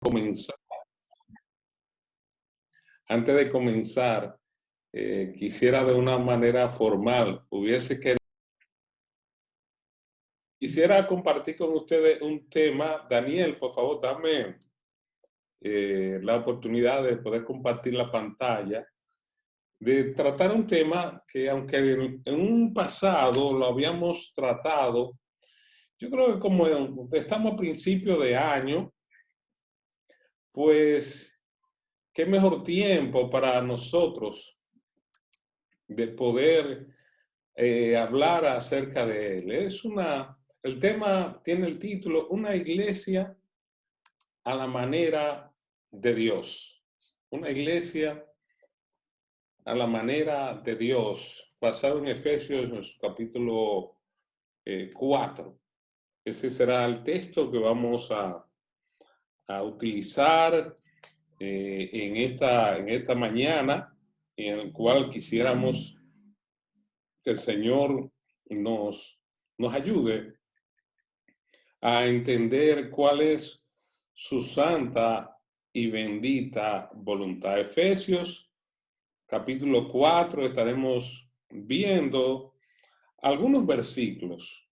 comenzar, antes de comenzar, quisiera de una manera formal, quisiera compartir con ustedes un tema. Daniel, por favor, dame la oportunidad de poder compartir la pantalla, de tratar un tema que aunque en un pasado lo habíamos tratado, yo creo que como estamos a principio de año, pues qué mejor tiempo para nosotros de poder hablar acerca de él. El tema tiene el título, Una iglesia a la manera de Dios. Una iglesia a la manera de Dios, basado en Efesios capítulo 4. Ese será el texto que vamos a utilizar en esta mañana, en el cual quisiéramos que el Señor nos ayude a entender cuál es su santa y bendita voluntad. Efesios capítulo 4, estaremos viendo algunos versículos,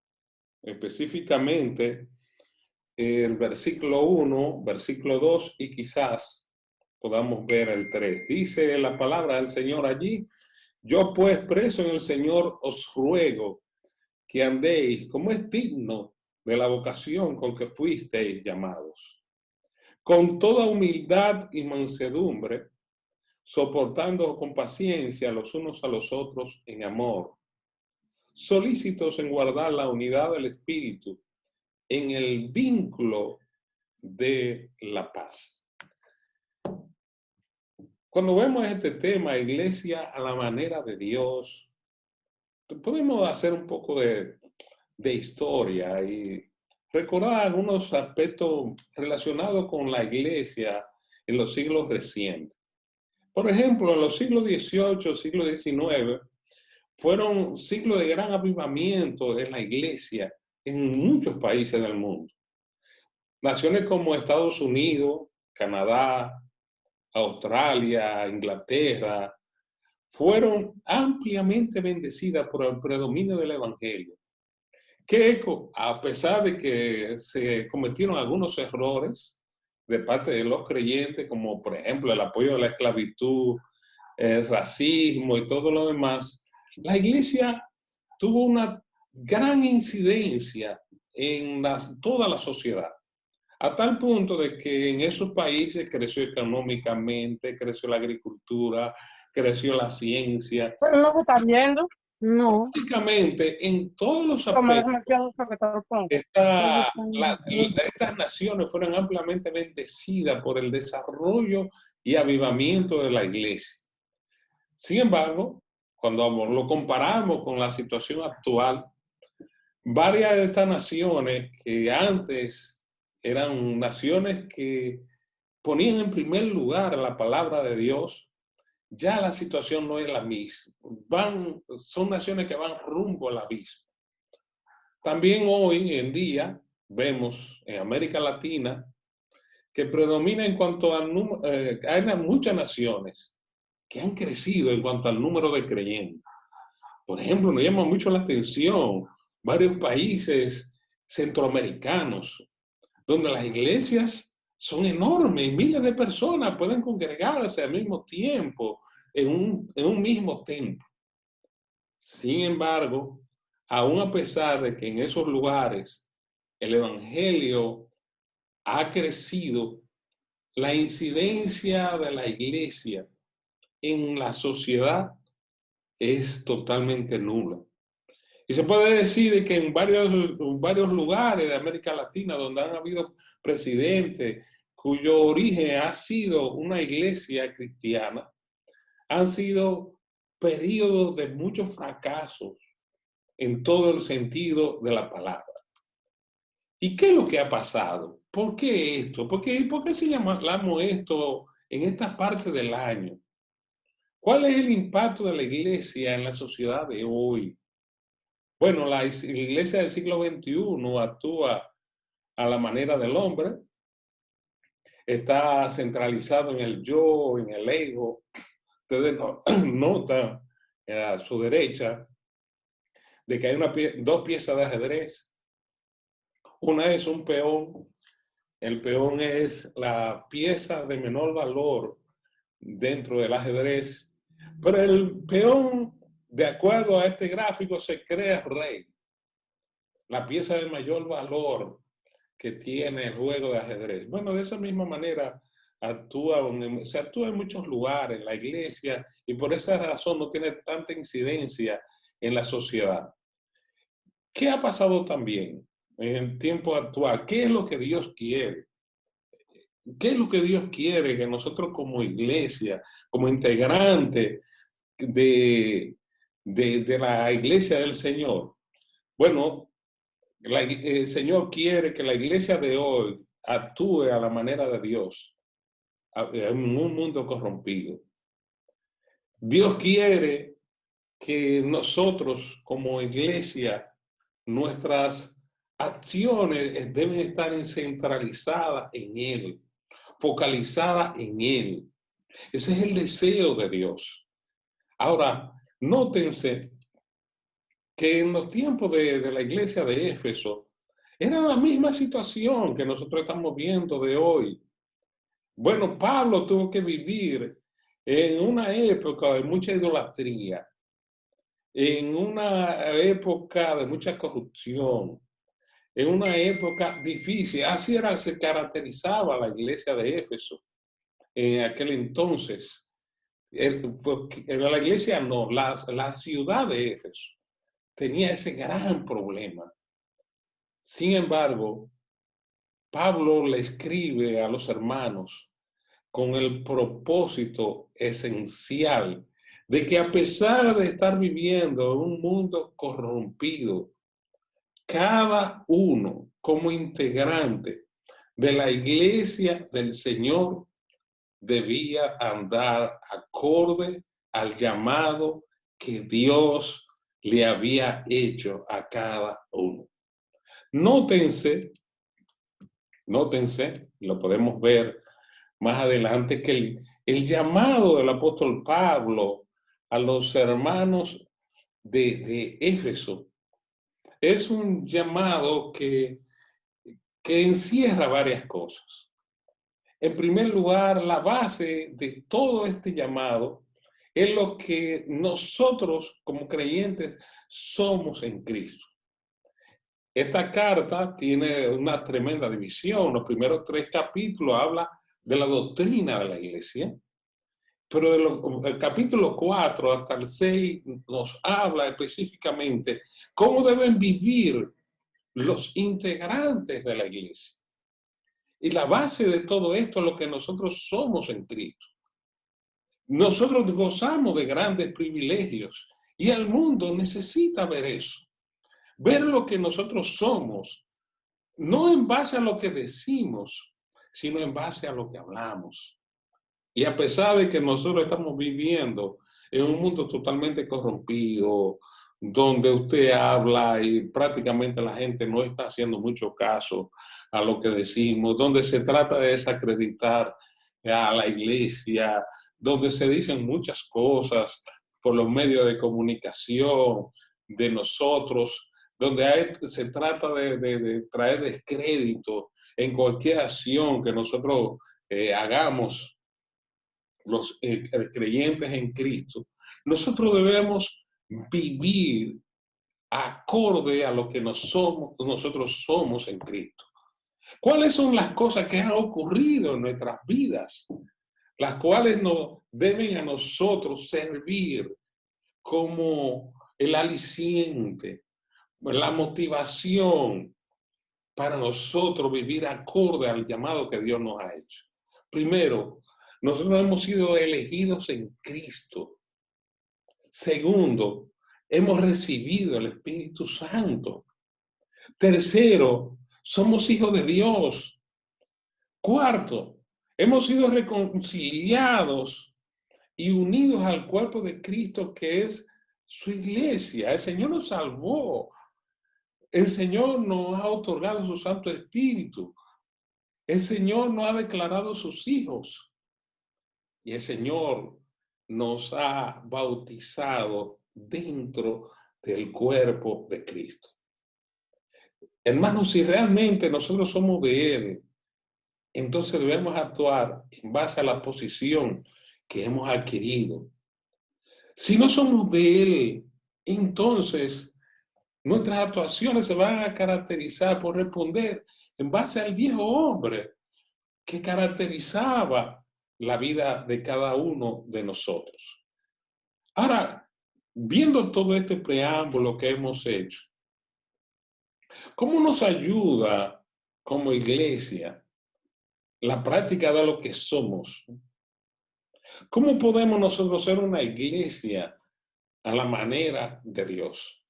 específicamente el versículo 1, versículo 2 y quizás podamos ver el 3. Dice la palabra del Señor allí: yo pues, preso en el Señor, os ruego que andéis como es digno de la vocación con que fuisteis llamados, con toda humildad y mansedumbre, soportando con paciencia los unos a los otros en amor, solícitos en guardar la unidad del Espíritu en el vínculo de la paz. Cuando vemos este tema, iglesia a la manera de Dios, podemos hacer un poco de historia y recordar algunos aspectos relacionados con la iglesia en los siglos recientes. Por ejemplo, en los siglos XVIII, siglo XIX, fueron siglos de gran avivamiento en la iglesia en muchos países del mundo. Naciones como Estados Unidos, Canadá, Australia, Inglaterra, fueron ampliamente bendecidas por el predominio del Evangelio. Que a pesar de que se cometieron algunos errores de parte de los creyentes, como por ejemplo el apoyo a la esclavitud, el racismo y todo lo demás, la iglesia tuvo una gran incidencia en toda la sociedad, a tal punto de que en esos países creció económicamente, creció la agricultura, creció la ciencia. Pero no se está viendo. No. Prácticamente en todos los Como aspectos, demasiado para que te lo ponga. estas naciones fueron ampliamente bendecidas por el desarrollo y avivamiento de la iglesia. Sin embargo, cuando lo comparamos con la situación actual, varias de estas naciones que antes eran naciones que ponían en primer lugar la palabra de Dios, ya la situación no es la misma. Son naciones que van rumbo al abismo. También hoy en día vemos en América Latina que predomina en cuanto al número, hay muchas naciones que han crecido en cuanto al número de creyentes. Por ejemplo, nos llama mucho la atención varios países centroamericanos, donde las iglesias son enormes, miles de personas pueden congregarse al mismo tiempo en un mismo templo. Sin embargo, aún a pesar de que en esos lugares el evangelio ha crecido, la incidencia de la iglesia en la sociedad es totalmente nula. Y se puede decir que en varios lugares de América Latina donde han habido presidentes cuyo origen ha sido una iglesia cristiana, han sido periodos de muchos fracasos en todo el sentido de la palabra. ¿Y qué es lo que ha pasado? ¿Por qué esto? ¿Por qué llamamos esto en esta parte del año? ¿Cuál es el impacto de la iglesia en la sociedad de hoy? Bueno, la iglesia del siglo XXI actúa a la manera del hombre está centralizado en el yo, en el ego. Ustedes notan a su derecha de que hay dos piezas de ajedrez. Una es un peón. El peón es la pieza de menor valor dentro del ajedrez, pero el peón, de acuerdo a este gráfico, se crea rey. La pieza de mayor valor que tiene el juego de ajedrez. Bueno, de esa misma manera se actúa en muchos lugares, en la iglesia, y por esa razón no tiene tanta incidencia en la sociedad. ¿Qué ha pasado también en el tiempo actual? ¿Qué es lo que Dios quiere? ¿Qué es lo que Dios quiere que nosotros como iglesia, como integrante de la iglesia del Señor? Bueno, el Señor quiere que la iglesia de hoy actúe a la manera de Dios, en un mundo corrompido. Dios quiere que nosotros como iglesia, nuestras acciones deben estar centralizadas en Él, focalizadas en Él. Ese es el deseo de Dios. Ahora, nótense que en los tiempos de la iglesia de Éfeso, era la misma situación que nosotros estamos viendo de hoy. Bueno, Pablo tuvo que vivir en una época de mucha idolatría, en una época de mucha corrupción, en una época difícil. Así se caracterizaba la iglesia de Éfeso en aquel entonces. La iglesia no, la ciudad de Éfeso tenía ese gran problema. Sin embargo, Pablo le escribe a los hermanos con el propósito esencial de que a pesar de estar viviendo en un mundo corrompido, cada uno como integrante de la iglesia del Señor debía andar acorde al llamado que Dios le había hecho a cada uno. Nótense, lo podemos ver más adelante, que el llamado del apóstol Pablo a los hermanos de Éfeso es un llamado que encierra varias cosas. En primer lugar, la base de todo este llamado es lo que nosotros como creyentes somos en Cristo. Esta carta tiene una tremenda división. Los primeros 3 capítulos habla de la doctrina de la iglesia, pero el capítulo 4 hasta el 6 nos habla específicamente cómo deben vivir los integrantes de la iglesia. Y la base de todo esto es lo que nosotros somos en Cristo. Nosotros gozamos de grandes privilegios y el mundo necesita ver eso. Ver lo que nosotros somos, no en base a lo que decimos, sino en base a lo que hablamos. Y a pesar de que nosotros estamos viviendo en un mundo totalmente corrompido, donde usted habla y prácticamente la gente no está haciendo mucho caso a lo que decimos, donde se trata de desacreditar a la iglesia, donde se dicen muchas cosas por los medios de comunicación de nosotros, donde se trata de traer descrédito en cualquier acción que nosotros hagamos los creyentes en Cristo. Nosotros debemos vivir acorde a lo que nosotros somos en Cristo. ¿Cuáles son las cosas que han ocurrido en nuestras vidas, las cuales nos deben a nosotros servir como el aliciente, la motivación para nosotros vivir acorde al llamado que Dios nos ha hecho? Primero, nosotros hemos sido elegidos en Cristo. Segundo, hemos recibido el Espíritu Santo. Tercero, somos hijos de Dios. Cuarto, hemos sido reconciliados y unidos al cuerpo de Cristo, que es su iglesia. El Señor nos salvó. El Señor nos ha otorgado su Santo Espíritu. El Señor nos ha declarado sus hijos y el Señor nos ha bautizado dentro del cuerpo de Cristo. Hermanos, si realmente nosotros somos de Él, entonces debemos actuar en base a la posición que hemos adquirido. Si no somos de Él, entonces nuestras actuaciones se van a caracterizar por responder en base al viejo hombre que caracterizaba la vida de cada uno de nosotros. Ahora, viendo todo este preámbulo que hemos hecho, ¿cómo nos ayuda como iglesia la práctica de lo que somos? ¿Cómo podemos nosotros ser una iglesia a la manera de Dios?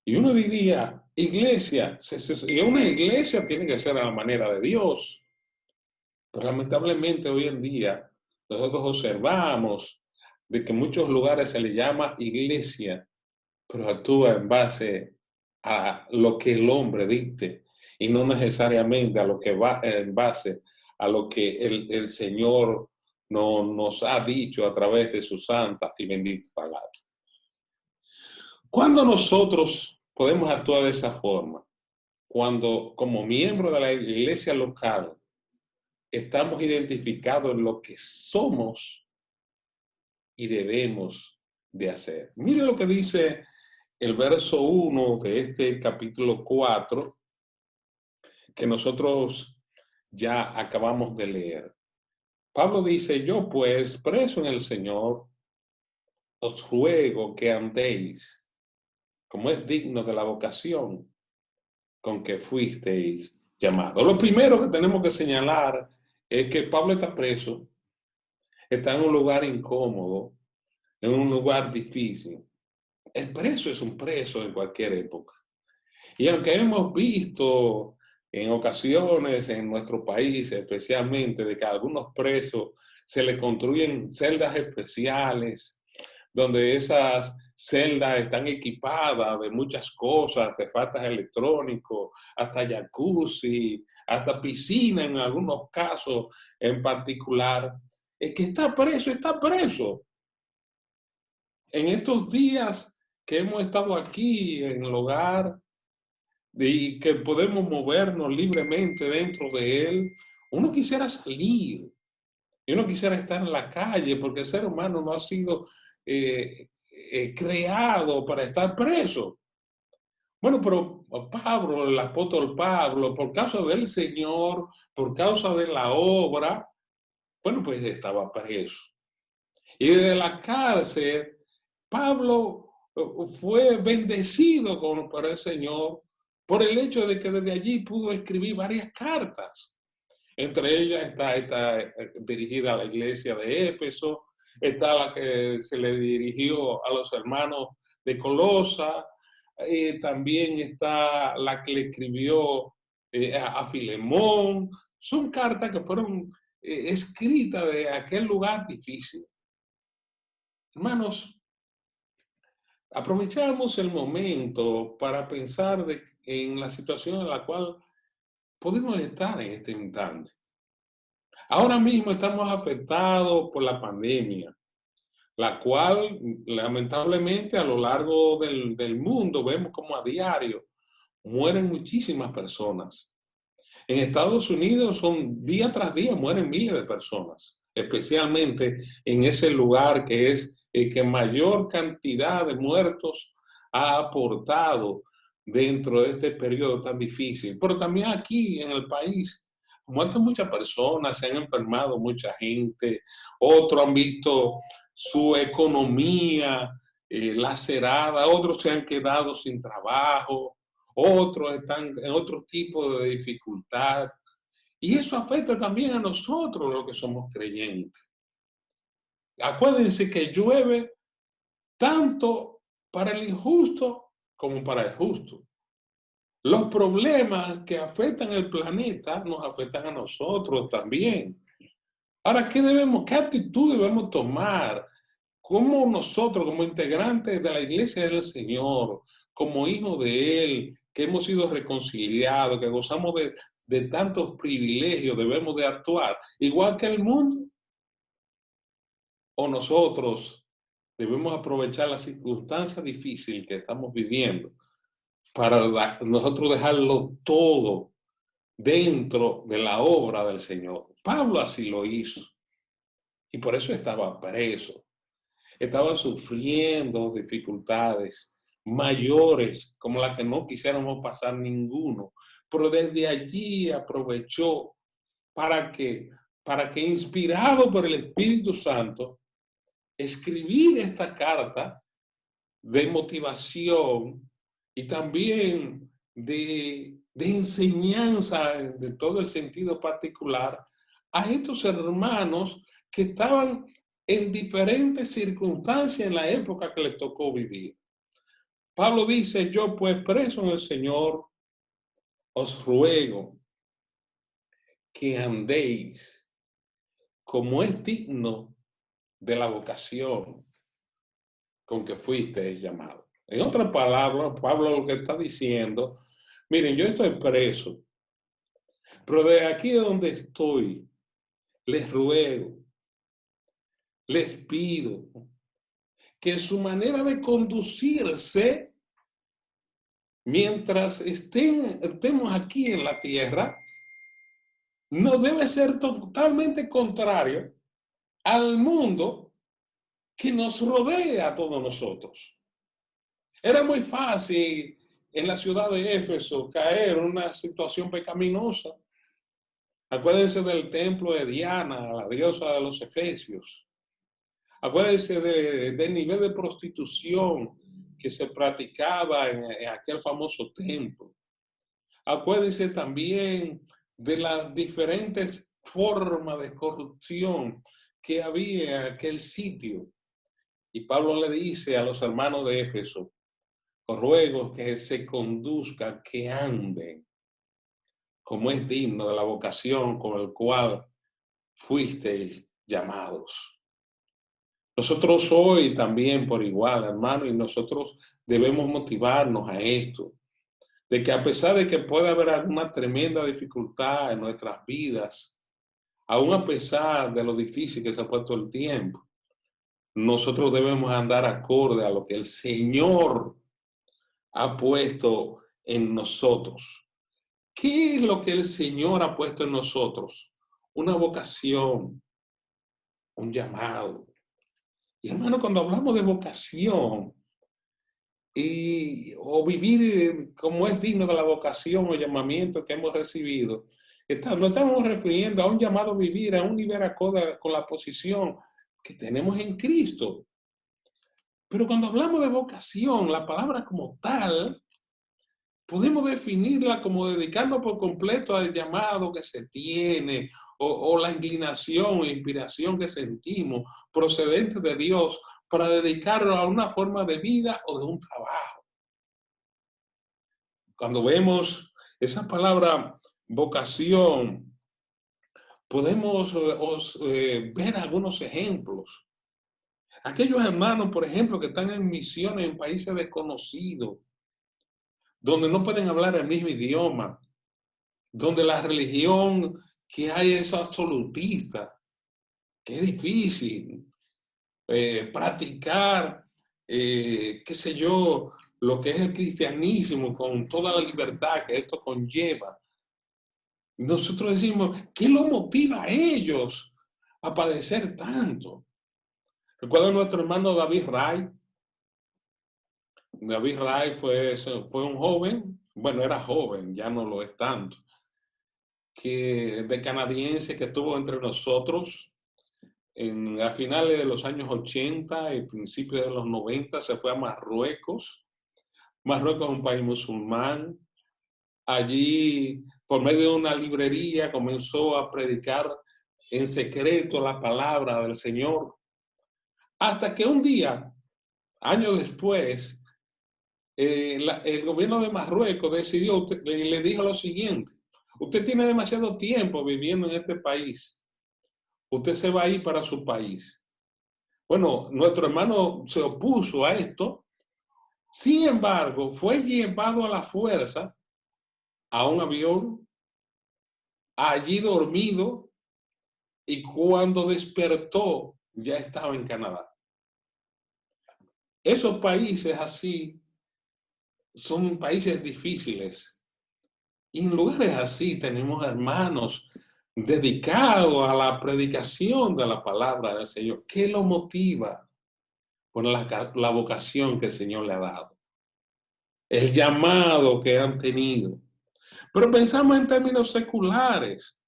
Y uno diría, iglesia, y una iglesia tiene que ser a la manera de Dios. Pero lamentablemente hoy en día nosotros observamos de que en muchos lugares se le llama iglesia, pero actúa en base a lo que el hombre dicte y no necesariamente a lo que va en base a lo que el Señor nos ha dicho a través de su santa y bendita palabra. ¿Cuándo nosotros podemos actuar de esa forma? Cuando como miembro de la iglesia local estamos identificados en lo que somos y debemos de hacer. Mire lo que dice el verso 1 de este capítulo 4 que nosotros ya acabamos de leer. Pablo dice, yo pues, preso en el Señor, os ruego que andéis como es digno de la vocación con que fuisteis llamados. Lo primero que tenemos que señalar es que Pablo está preso, está en un lugar incómodo, en un lugar difícil. El preso es un preso en cualquier época. Y aunque hemos visto en ocasiones en nuestro país, especialmente, de que a algunos presos se les construyen celdas especiales, donde esas celdas están equipadas de muchas cosas, artefactos electrónicos, hasta jacuzzi, hasta piscina en algunos casos en particular. El que está preso, está preso. En estos días que hemos estado aquí en el hogar y que podemos movernos libremente dentro de él, uno quisiera salir y uno quisiera estar en la calle porque el ser humano no ha sido creado para estar preso. Bueno, pero Pablo, el apóstol Pablo, por causa del Señor, por causa de la obra, bueno, pues estaba preso. Y desde la cárcel, Pablo fue bendecido por el Señor por el hecho de que desde allí pudo escribir varias cartas. Entre ellas está esta dirigida a la iglesia de Éfeso, está la que se le dirigió a los hermanos de Colosa, también está la que le escribió a Filemón. Son cartas que fueron escritas de aquel lugar difícil. Hermanos, aprovechamos el momento para pensar en la situación en la cual podemos estar en este instante. Ahora mismo estamos afectados por la pandemia, la cual lamentablemente a lo largo del mundo vemos como a diario mueren muchísimas personas. En Estados Unidos son día tras día mueren miles de personas, especialmente en ese lugar que es el que mayor cantidad de muertos ha aportado dentro de este periodo tan difícil. Pero también aquí en el país han muerto muchas personas, se han enfermado mucha gente, otros han visto su economía lacerada, otros se han quedado sin trabajo, otros están en otro tipo de dificultad. Y eso afecta también a nosotros los que somos creyentes. Acuérdense que llueve tanto para el injusto como para el justo. Los problemas que afectan el planeta nos afectan a nosotros también. Ahora, ¿qué actitud debemos tomar? ¿Cómo nosotros, como integrantes de la Iglesia del Señor, como hijos de Él, que hemos sido reconciliados, que gozamos de tantos privilegios debemos de actuar igual que el mundo? ¿O nosotros debemos aprovechar la circunstancia difícil que estamos viviendo para nosotros dejarlo todo dentro de la obra del Señor? Pablo así lo hizo y por eso estaba preso. Estaba sufriendo dificultades mayores como las que no quisiéramos pasar ninguno, pero desde allí aprovechó para que inspirado por el Espíritu Santo, escribir esta carta de motivación y también de enseñanza de todo el sentido particular a estos hermanos que estaban en diferentes circunstancias en la época que les tocó vivir. Pablo dice: yo pues preso en el Señor, os ruego que andéis como es digno de la vocación con que fuisteis llamados. En otras palabras, Pablo lo que está diciendo: miren, yo estoy preso, pero de aquí donde estoy, les ruego, les pido que su manera de conducirse mientras estemos aquí en la tierra no debe ser totalmente contrario al mundo que nos rodea a todos nosotros. Era muy fácil en la ciudad de Éfeso caer en una situación pecaminosa. Acuérdense del templo de Diana, la diosa de los efesios. Acuérdense del nivel de prostitución que se practicaba en aquel famoso templo. Acuérdense también de las diferentes formas de corrupción que había en aquel sitio. Y Pablo le dice a los hermanos de Éfeso: os ruego que se conduzcan, que anden como es digno de la vocación con el cual fuisteis llamados. Nosotros hoy también por igual, hermano, y nosotros debemos motivarnos a esto, de que a pesar de que pueda haber alguna tremenda dificultad en nuestras vidas, aún a pesar de lo difícil que se ha puesto el tiempo, nosotros debemos andar acorde a lo que el Señor ha puesto en nosotros. ¿Qué es lo que el Señor ha puesto en nosotros? Una vocación, un llamado. Y hermano, cuando hablamos de vocación o vivir como es digno de la vocación o llamamiento que hemos recibido, no estamos refiriendo a un llamado a vivir a un nivel acorde con la posición que tenemos en Cristo. Pero cuando hablamos de vocación, la palabra como tal, podemos definirla como dedicarnos por completo al llamado que se tiene o la inclinación o inspiración que sentimos procedente de Dios para dedicarlo a una forma de vida o de un trabajo. Cuando vemos esa palabra vocación, podemos ver algunos ejemplos. Aquellos hermanos, por ejemplo, que están en misiones en países desconocidos, donde no pueden hablar el mismo idioma, donde la religión que hay es absolutista, que es difícil practicar, qué sé yo, lo que es el cristianismo con toda la libertad que esto conlleva. Nosotros decimos, ¿qué lo motiva a ellos a padecer tanto? Recuerda nuestro hermano David Ray. David Ray fue un joven, bueno, era joven, ya no lo es tanto, de canadiense que estuvo entre nosotros a finales de los años 80 y principios de los 90. Se fue a Marruecos. Marruecos es un país musulmán. Allí, por medio de una librería, comenzó a predicar en secreto la palabra del Señor. Hasta que un día, años después, el gobierno de Marruecos decidió, le dijo lo siguiente: usted tiene demasiado tiempo viviendo en este país. Usted se va a ir para su país. Bueno, nuestro hermano se opuso a esto. Sin embargo, fue llevado a la fuerza a un avión allí dormido, y cuando despertó ya estaba en Canadá. Esos países así son países difíciles. Y en lugares así tenemos hermanos dedicados a la predicación de la palabra del Señor. ¿Qué lo motiva? Por la vocación que el Señor le ha dado, el llamado que han tenido. Pero pensamos en términos seculares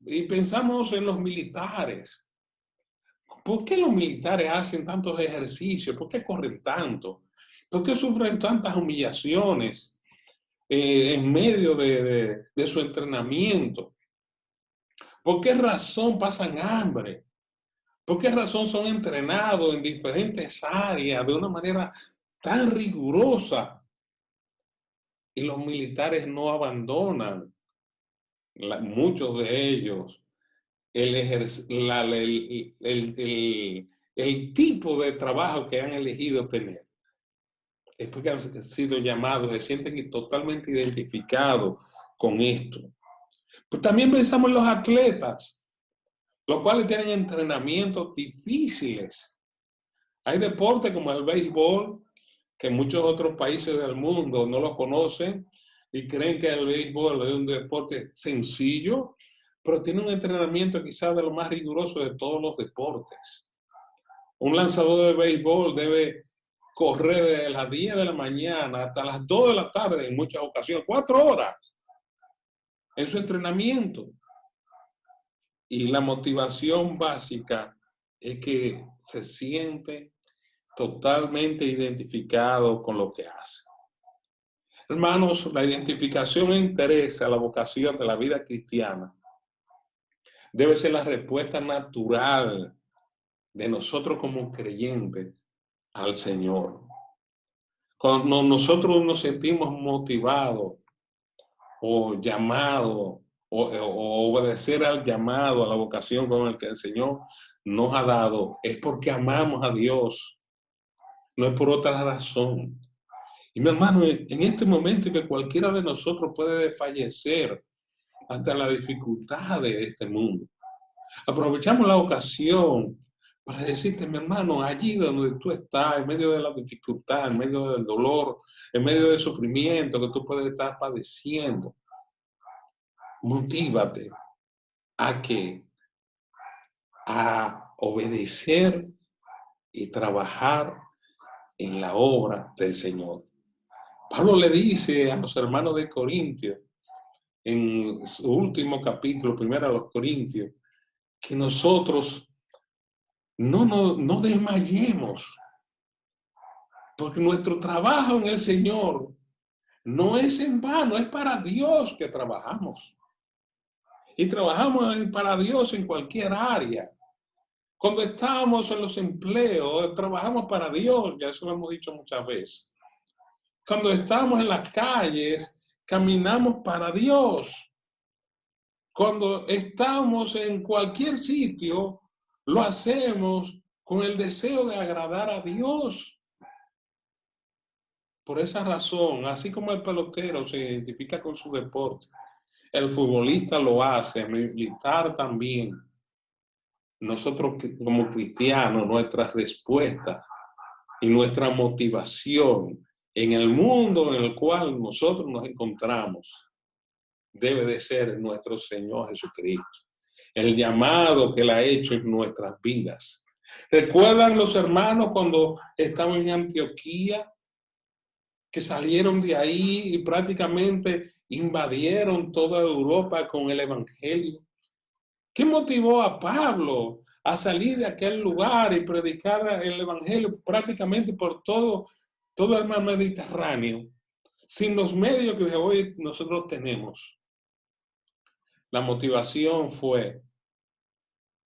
y pensamos en los militares. ¿Por qué los militares hacen tantos ejercicios? ¿Por qué corren tanto? ¿Por qué sufren tantas humillaciones en medio de su entrenamiento? ¿Por qué razón pasan hambre? ¿Por qué razón son entrenados en diferentes áreas de una manera tan rigurosa? Y los militares no abandonan, muchos de ellos, el tipo de trabajo que han elegido tener. Es porque han sido llamados, se sienten totalmente identificados con esto. Pero también pensamos en los atletas, los cuales tienen entrenamientos difíciles. Hay deportes como el béisbol, que muchos otros países del mundo no lo conocen y creen que el béisbol es un deporte sencillo, pero tiene un entrenamiento quizás de lo más riguroso de todos los deportes. Un lanzador de béisbol debe correr desde las 10 de la mañana hasta las 2 de la tarde en muchas ocasiones, 4 horas en su entrenamiento. Y la motivación básica es que se siente totalmente identificado con lo que hace. Hermanos, la identificación e interés a la vocación de la vida cristiana debe ser la respuesta natural de nosotros como creyentes al Señor. Cuando nosotros nos sentimos motivados o llamados o obedecer al llamado, a la vocación con el que el Señor nos ha dado, es porque amamos a Dios, no es por otra razón. Y mi hermano, en este momento que cualquiera de nosotros puede fallecer ante la dificultad de este mundo, aprovechamos la ocasión para decirte, mi hermano, allí donde tú estás, en medio de la dificultad, en medio del dolor, en medio del sufrimiento que tú puedes estar padeciendo, motívate a obedecer y trabajar en la obra del Señor. Pablo le dice a los hermanos de Corintios, en su último capítulo, primero a los Corintios, que nosotros no desmayemos, porque nuestro trabajo en el Señor no es en vano, es para Dios que trabajamos. Y trabajamos para Dios en cualquier área. Cuando estamos en los empleos, trabajamos para Dios, ya eso lo hemos dicho muchas veces. Cuando estamos en las calles, caminamos para Dios. Cuando estamos en cualquier sitio, lo hacemos con el deseo de agradar a Dios. Por esa razón, así como el pelotero se identifica con su deporte, el futbolista lo hace, el militar también. Nosotros como cristianos, nuestra respuesta y nuestra motivación en el mundo en el cual nosotros nos encontramos debe de ser nuestro Señor Jesucristo. El llamado que Él ha hecho en nuestras vidas. ¿Recuerdan los hermanos cuando estaban en Antioquía? Que salieron de ahí y prácticamente invadieron toda Europa con el Evangelio. ¿Qué motivó a Pablo a salir de aquel lugar y predicar el Evangelio prácticamente por todo el mar Mediterráneo, sin los medios que hoy nosotros tenemos? La motivación fue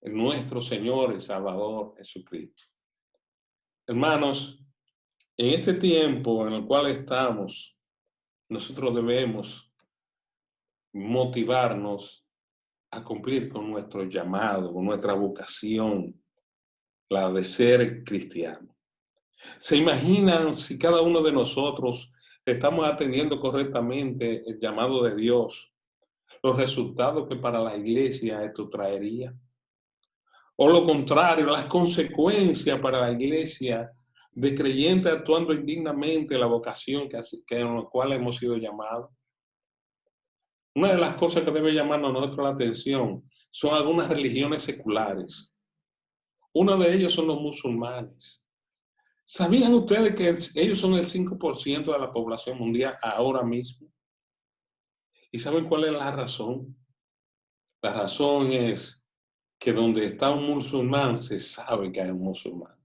nuestro Señor y Salvador Jesucristo. Hermanos, en este tiempo en el cual estamos, nosotros debemos motivarnos a cumplir con nuestro llamado, con nuestra vocación, la de ser cristiano. ¿Se imaginan si cada uno de nosotros estamos atendiendo correctamente el llamado de Dios? los resultados que para la iglesia esto traería. O lo contrario, las consecuencias para la iglesia de creyentes actuando indignamente la vocación en la cual hemos sido llamados. Una de las cosas que debe llamarnos a nosotros la atención son algunas religiones seculares. Uno de ellos son los musulmanes. ¿Sabían ustedes que ellos son el 5% de la población mundial ahora mismo? ¿Y saben cuál es la razón? La razón es que donde está un musulmán se sabe que hay un musulmán.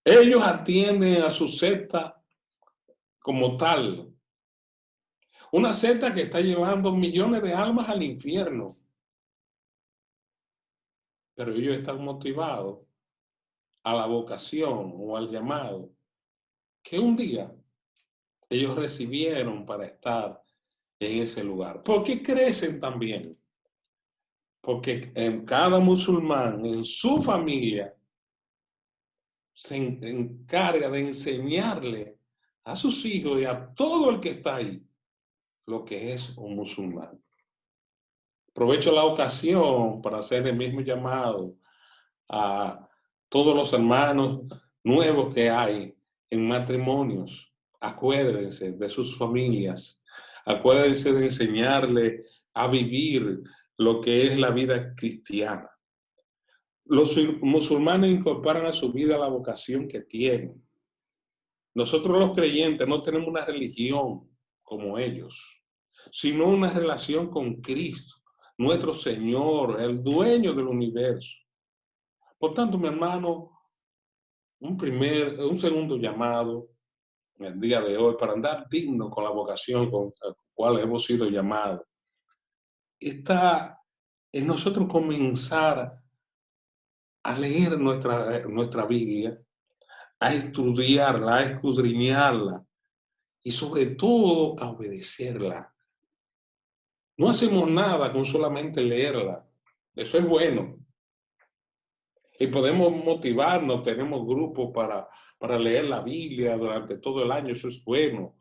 Ellos atienden a su secta como tal. Una secta que está llevando millones de almas al infierno. Pero ellos están motivados a la vocación o al llamado que un día ellos recibieron para estar en ese lugar. ¿Por qué crecen también? Porque en cada musulmán, en su familia, se encarga de enseñarle a sus hijos y a todo el que está ahí lo que es un musulmán. Aprovecho la ocasión para hacer el mismo llamado a todos los hermanos nuevos que hay en matrimonios. Acuérdense de sus familias. Acuérdense de enseñarle a vivir lo que es la vida cristiana. Los musulmanes incorporan a su vida la vocación que tienen. Nosotros los creyentes no tenemos una religión como ellos, sino una relación con Cristo, nuestro Señor, el dueño del universo. Por tanto, mi hermano, un segundo llamado en el día de hoy para andar digno con la vocación con la cual hemos sido llamados, está en nosotros comenzar a leer nuestra Biblia, a estudiarla, a escudriñarla y sobre todo a obedecerla. No hacemos nada con solamente leerla. Eso es bueno. Y podemos motivarnos, tenemos grupos para leer la Biblia durante todo el año, eso es bueno.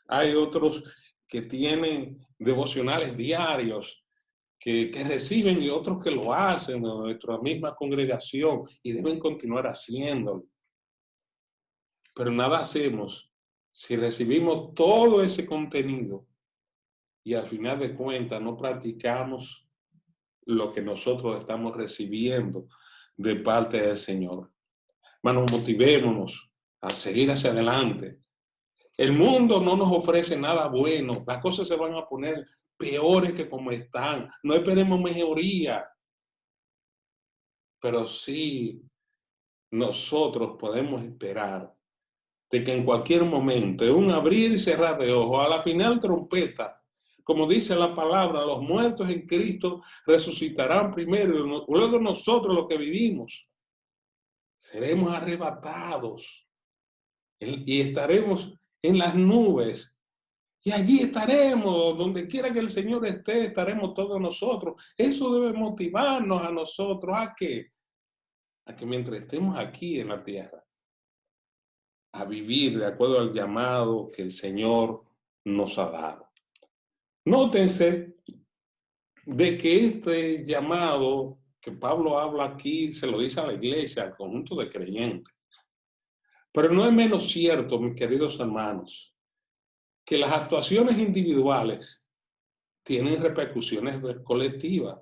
Hay otros que tienen devocionales diarios que reciben y otros que lo hacen en nuestra misma congregación y deben continuar haciéndolo. Pero nada hacemos si recibimos todo ese contenido y al final de cuentas no practicamos lo que nosotros estamos recibiendo de parte del Señor. Hermanos, motivémonos a seguir hacia adelante. El mundo no nos ofrece nada bueno. Las cosas se van a poner peores que como están. No esperemos mejoría. Pero sí nosotros podemos esperar de que en cualquier momento, en un abrir y cerrar de ojos, a la final trompeta, como dice la palabra, los muertos en Cristo resucitarán primero y luego nosotros los que vivimos seremos arrebatados y estaremos en las nubes y allí estaremos, donde quiera que el Señor esté, estaremos todos nosotros. Eso debe motivarnos a nosotros a que mientras estemos aquí en la tierra, a vivir de acuerdo al llamado que el Señor nos ha dado. Nótense de que este llamado que Pablo habla aquí se lo dice a la iglesia, al conjunto de creyentes. Pero no es menos cierto, mis queridos hermanos, que las actuaciones individuales tienen repercusiones colectivas.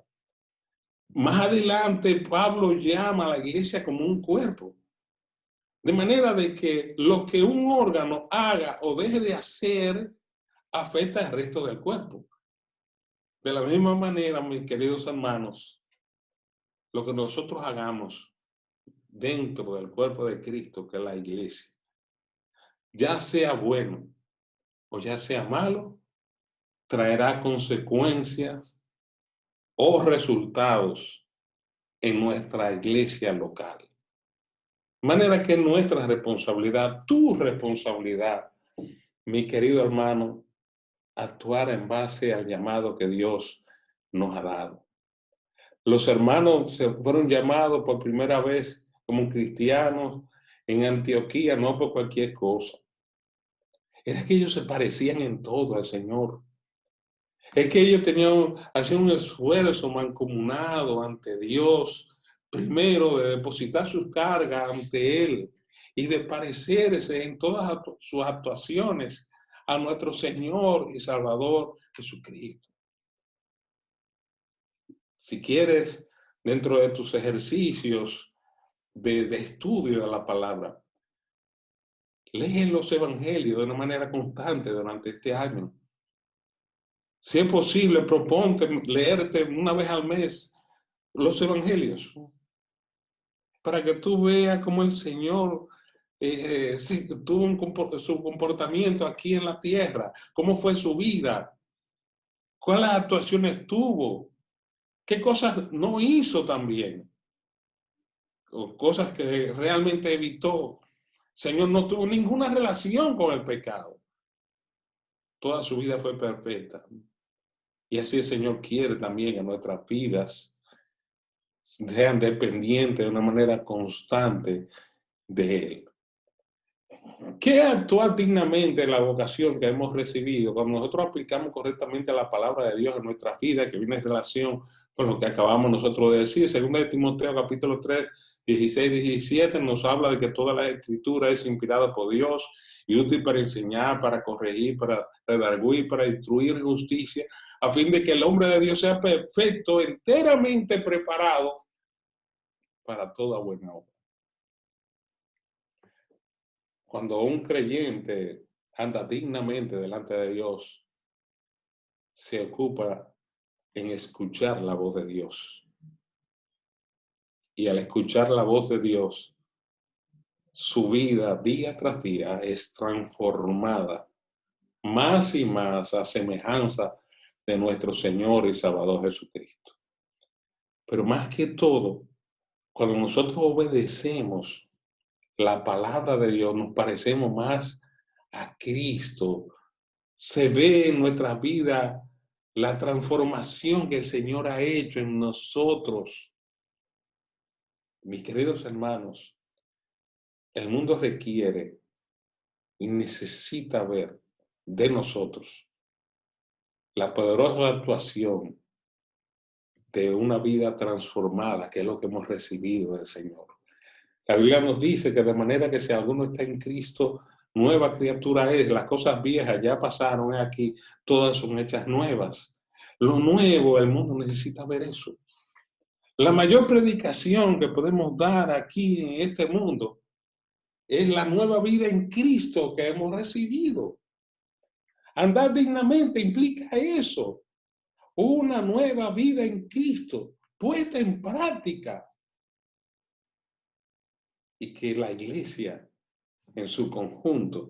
Más adelante, Pablo llama a la iglesia como un cuerpo. De manera de que lo que un órgano haga o deje de hacer afecta al resto del cuerpo. De la misma manera, mis queridos hermanos, lo que nosotros hagamos dentro del cuerpo de Cristo, que es la iglesia, ya sea bueno o ya sea malo, traerá consecuencias o resultados en nuestra iglesia local. De manera que nuestra responsabilidad, tu responsabilidad, mi querido hermano, actuar en base al llamado que Dios nos ha dado. Los hermanos se fueron llamados por primera vez como cristianos en Antioquía, no por cualquier cosa. Era que ellos se parecían en todo al Señor. Es que ellos hacían un esfuerzo mancomunado ante Dios, primero de depositar sus cargas ante Él y de parecerse en todas sus actuaciones a nuestro Señor y Salvador Jesucristo. Si quieres, dentro de tus ejercicios de estudio de la palabra, lee los evangelios de una manera constante durante este año. Si es posible, proponte leerte una vez al mes los evangelios para que tú veas cómo el Señor tuvo su comportamiento aquí en la tierra, cómo fue su vida, cuáles actuaciones tuvo, qué cosas no hizo también, o cosas que realmente evitó. Señor no tuvo ninguna relación con el pecado. Toda su vida fue perfecta. Y así el Señor quiere también que nuestras vidas sean dependientes de una manera constante de Él. ¿Qué actuar dignamente en la vocación que hemos recibido cuando nosotros aplicamos correctamente la palabra de Dios en nuestra vida, que viene en relación con lo que acabamos nosotros de decir? Según de Timoteo capítulo 3, 16, 17 nos habla de que toda la escritura es inspirada por Dios y útil para enseñar, para corregir, para redarguir, para instruir en justicia, a fin de que el hombre de Dios sea perfecto, enteramente preparado para toda buena obra. Cuando un creyente anda dignamente delante de Dios, se ocupa en escuchar la voz de Dios. Y al escuchar la voz de Dios, su vida día tras día es transformada más y más a semejanza de nuestro Señor y Salvador Jesucristo. Pero más que todo, cuando nosotros obedecemos la palabra de Dios, nos parecemos más a Cristo. Se ve en nuestra vida la transformación que el Señor ha hecho en nosotros. Mis queridos hermanos, el mundo requiere y necesita ver de nosotros la poderosa actuación de una vida transformada, que es lo que hemos recibido del Señor. La Biblia nos dice que de manera que si alguno está en Cristo, nueva criatura es, las cosas viejas ya pasaron aquí, todas son hechas nuevas. Lo nuevo, el mundo necesita ver eso. La mayor predicación que podemos dar aquí en este mundo es la nueva vida en Cristo que hemos recibido. Andar dignamente implica eso, una nueva vida en Cristo, puesta en práctica. Y que la iglesia en su conjunto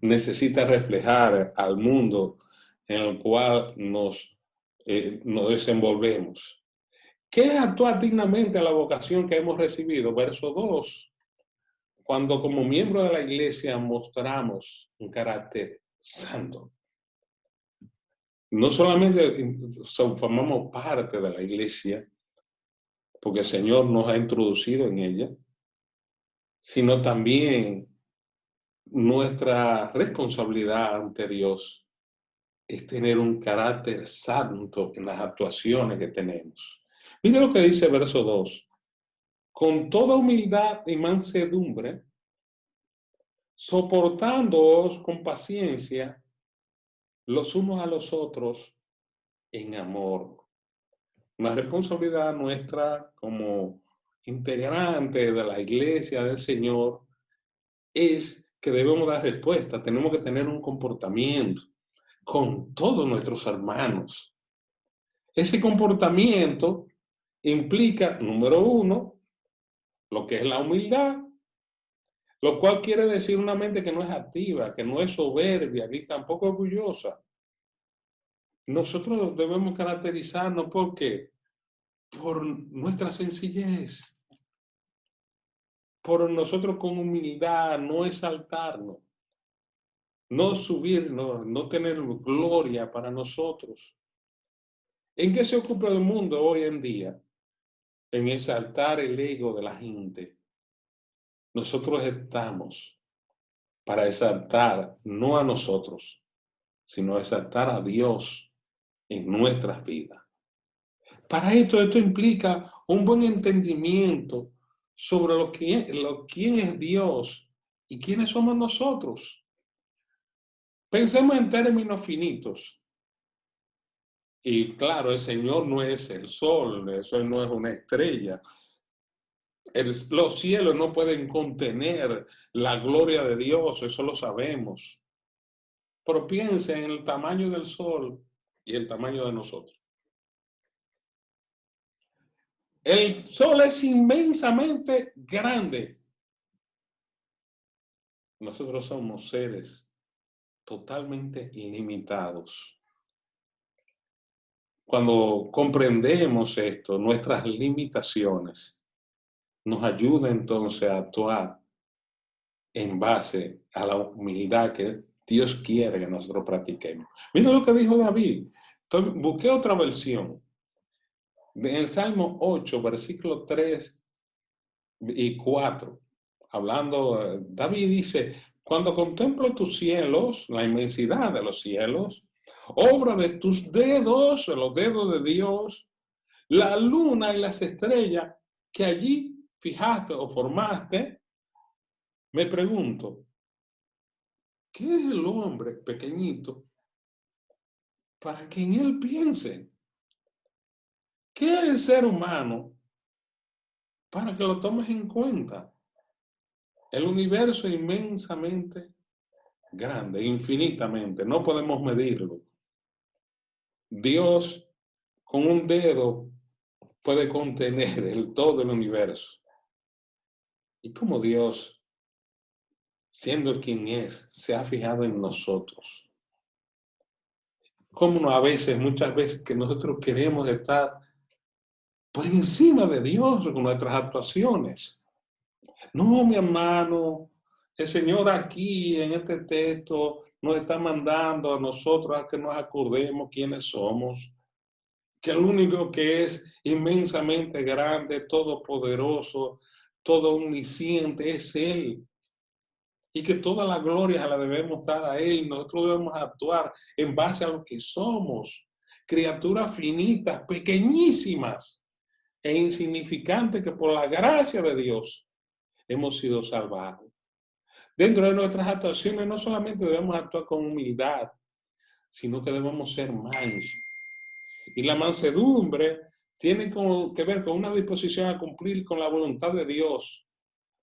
necesita reflejar al mundo en el cual nos desenvolvemos. ¿Qué es actuar dignamente a la vocación que hemos recibido? Verso 2. Cuando como miembro de la iglesia mostramos un carácter santo. No solamente formamos parte de la iglesia, porque el Señor nos ha introducido en ella, sino también nuestra responsabilidad ante Dios es tener un carácter santo en las actuaciones que tenemos. Mira lo que dice verso 2. Con toda humildad y mansedumbre, soportándoos con paciencia los unos a los otros en amor. Una responsabilidad nuestra como integrante de la iglesia del Señor es que debemos dar respuesta, tenemos que tener un comportamiento con todos nuestros hermanos. Ese comportamiento implica, número uno, lo que es la humildad, lo cual quiere decir una mente que no es activa, que no es soberbia, ni tampoco orgullosa. Nosotros debemos caracterizarnos por nuestra sencillez, por nosotros con humildad, no exaltarnos, no subirnos, no tener gloria para nosotros. ¿En qué se ocupa el mundo hoy en día? En exaltar el ego de la gente. Nosotros estamos para exaltar no a nosotros, sino exaltar a Dios en nuestras vidas. Para esto implica un buen entendimiento sobre quién es Dios y quiénes somos nosotros. Pensemos en términos finitos. Y claro, el Señor no es el sol, eso no es una estrella. Los cielos no pueden contener la gloria de Dios, eso lo sabemos. Pero piensa en el tamaño del sol y el tamaño de nosotros. El sol es inmensamente grande. Nosotros somos seres totalmente limitados. Cuando comprendemos esto, nuestras limitaciones, nos ayuda entonces a actuar en base a la humildad que Dios quiere que nosotros practiquemos. Mira lo que dijo David. Entonces, busqué otra versión. En el Salmo 8, versículos 3 y 4. Hablando, David dice, cuando contemplo tus cielos, la inmensidad de los cielos, obra de tus dedos, los dedos de Dios, la luna y las estrellas que allí fijaste o formaste, me pregunto, ¿qué es el hombre pequeñito para que en él piense? ¿Qué es el ser humano para que lo tomes en cuenta? El universo es inmensamente grande, infinitamente, no podemos medirlo. Dios con un dedo puede contener todo el universo. Y como Dios, siendo quien es, se ha fijado en nosotros. Como muchas veces que nosotros queremos estar por encima de Dios con nuestras actuaciones. No, mi hermano, el Señor aquí en este texto nos está mandando a nosotros a que nos acordemos quiénes somos, que el único que es inmensamente grande, todopoderoso, todo omnisciente es Él. Y que toda la gloria la debemos dar a Él. Nosotros debemos actuar en base a lo que somos. Criaturas finitas, pequeñísimas e insignificantes que por la gracia de Dios hemos sido salvados. Dentro de nuestras actuaciones no solamente debemos actuar con humildad, sino que debemos ser mansos. Y la mansedumbre tiene que ver con una disposición a cumplir con la voluntad de Dios.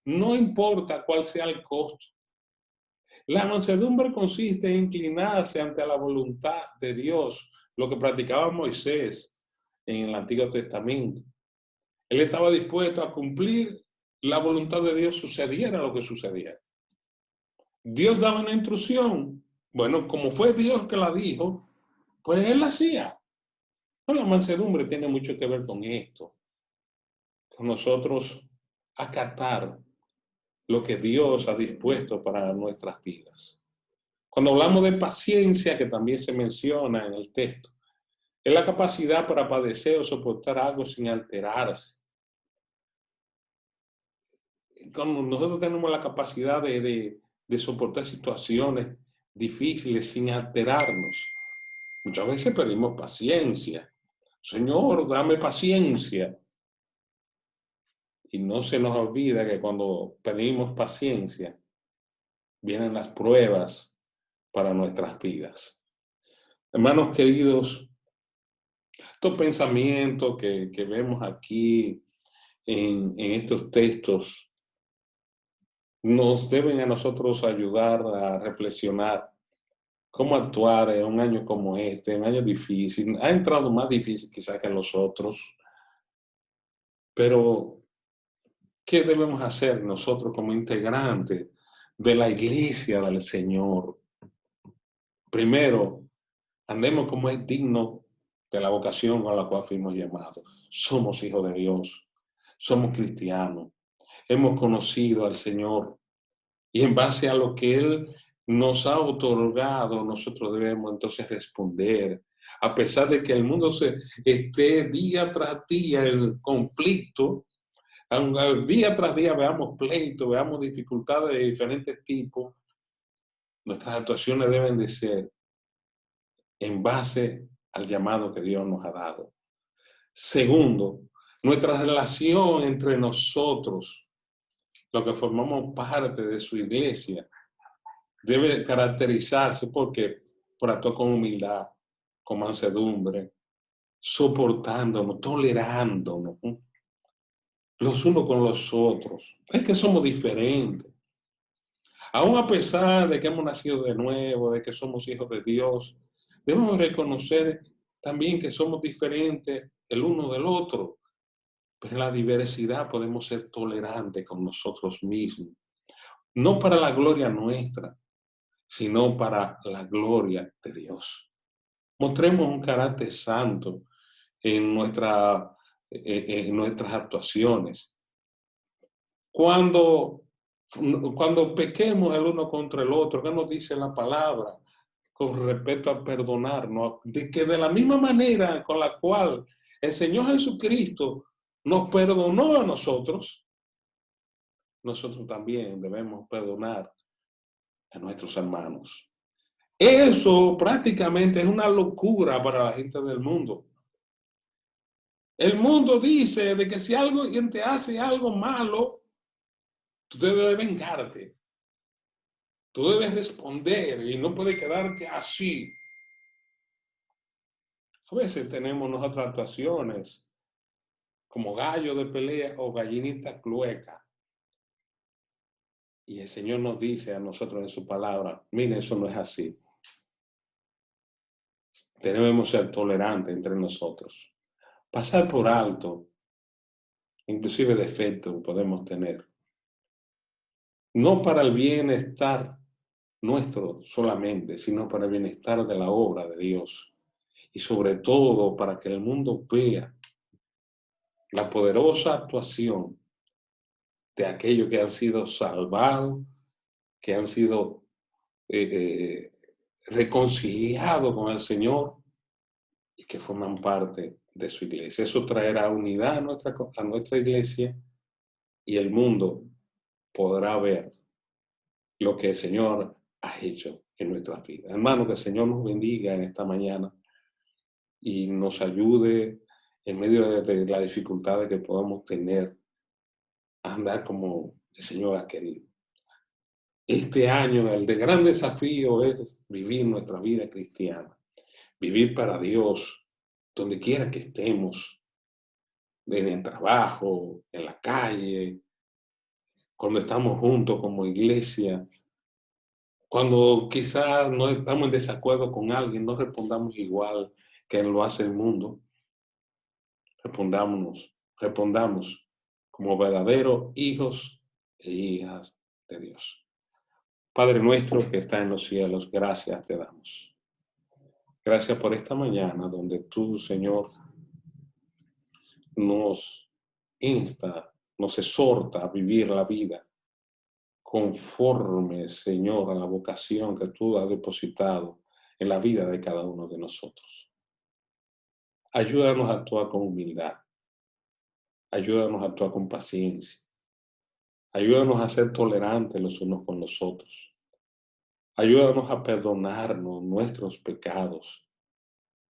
No importa cuál sea el costo. La mansedumbre consiste en inclinarse ante la voluntad de Dios, lo que practicaba Moisés en el Antiguo Testamento. Él estaba dispuesto a cumplir la voluntad de Dios, sucediera lo que sucediera. Dios daba una instrucción. Bueno, como fue Dios que la dijo, pues Él la hacía. La mansedumbre tiene mucho que ver con esto, con nosotros acatar lo que Dios ha dispuesto para nuestras vidas. Cuando hablamos de paciencia, que también se menciona en el texto, es la capacidad para padecer o soportar algo sin alterarse. Cuando nosotros tenemos la capacidad de soportar situaciones difíciles sin alterarnos, muchas veces pedimos paciencia. Señor, dame paciencia. Y no se nos olvida que cuando pedimos paciencia, vienen las pruebas para nuestras vidas. Hermanos queridos, estos pensamientos que vemos aquí en estos textos nos deben a nosotros ayudar a reflexionar cómo actuar en un año como este, un año difícil. Ha entrado más difícil quizás que en los otros, pero ¿qué debemos hacer nosotros como integrantes de la iglesia del Señor? Primero, andemos como es digno de la vocación a la cual fuimos llamados. Somos hijos de Dios, somos cristianos, hemos conocido al Señor y en base a lo que Él nos ha otorgado, nosotros debemos entonces responder. A pesar de que el mundo esté día tras día en conflicto, día tras día veamos pleitos, veamos dificultades de diferentes tipos, nuestras actuaciones deben de ser en base al llamado que Dios nos ha dado. Segundo, nuestra relación entre nosotros, los que formamos parte de su iglesia, debe caracterizarse por actuar con humildad, con mansedumbre, soportándonos, tolerándonos los unos con los otros. Es que somos diferentes. Aún a pesar de que hemos nacido de nuevo, de que somos hijos de Dios, debemos reconocer también que somos diferentes el uno del otro. Pero en la diversidad podemos ser tolerantes con nosotros mismos. No para la gloria nuestra, sino para la gloria de Dios. Mostremos un carácter santo en nuestras actuaciones. Cuando pequemos el uno contra el otro, ¿qué nos dice la palabra? Con respecto a perdonarnos, de que de la misma manera con la cual el Señor Jesucristo nos perdonó a nosotros, nosotros también debemos perdonar a nuestros hermanos. Eso prácticamente es una locura para la gente del mundo. El mundo dice de que si alguien te hace algo malo, tú debes vengarte. Tú debes responder y no puedes quedarte así. A veces tenemos nuestras actuaciones como gallo de pelea o gallinita clueca. Y el Señor nos dice a nosotros en su palabra, mire, eso no es así. Debemos ser tolerantes entre nosotros. Pasar por alto, inclusive defectos podemos tener. No para el bienestar nuestro solamente, sino para el bienestar de la obra de Dios. Y sobre todo para que el mundo vea la poderosa actuación de aquellos que han sido salvados, que han sido reconciliados con el Señor y que forman parte de su iglesia. Eso traerá unidad a nuestra iglesia y el mundo podrá ver lo que el Señor ha hecho en nuestras vidas. Hermano, que el Señor nos bendiga en esta mañana y nos ayude en medio de las dificultades que podamos tener a andar como el Señor ha querido. Este año, el de gran desafío es vivir nuestra vida cristiana, vivir para Dios, donde quiera que estemos, en el trabajo, en la calle, cuando estamos juntos como iglesia, cuando quizás no estamos en desacuerdo con alguien, no respondamos igual que lo hace el mundo. Respondamos como verdaderos hijos e hijas de Dios. Padre nuestro que está en los cielos, gracias te damos. Gracias por esta mañana donde tú, Señor, nos insta, nos exhorta a vivir la vida conforme, Señor, a la vocación que tú has depositado en la vida de cada uno de nosotros. Ayúdanos a actuar con humildad. Ayúdanos a actuar con paciencia. Ayúdanos a ser tolerantes los unos con los otros. Ayúdanos a perdonarnos nuestros pecados.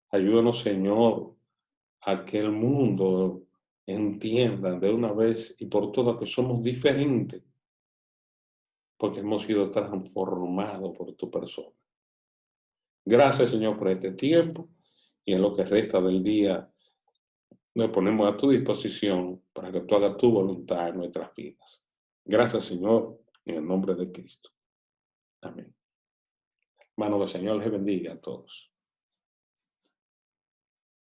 Ayúdanos, Señor, a que el mundo entienda de una vez y por todas que somos diferentes, porque hemos sido transformados por tu persona. Gracias, Señor, por este tiempo y en lo que resta del día nos ponemos a tu disposición para que tú hagas tu voluntad en nuestras vidas. Gracias, Señor, en el nombre de Cristo. Amén. Hermano, que el Señor les bendiga a todos.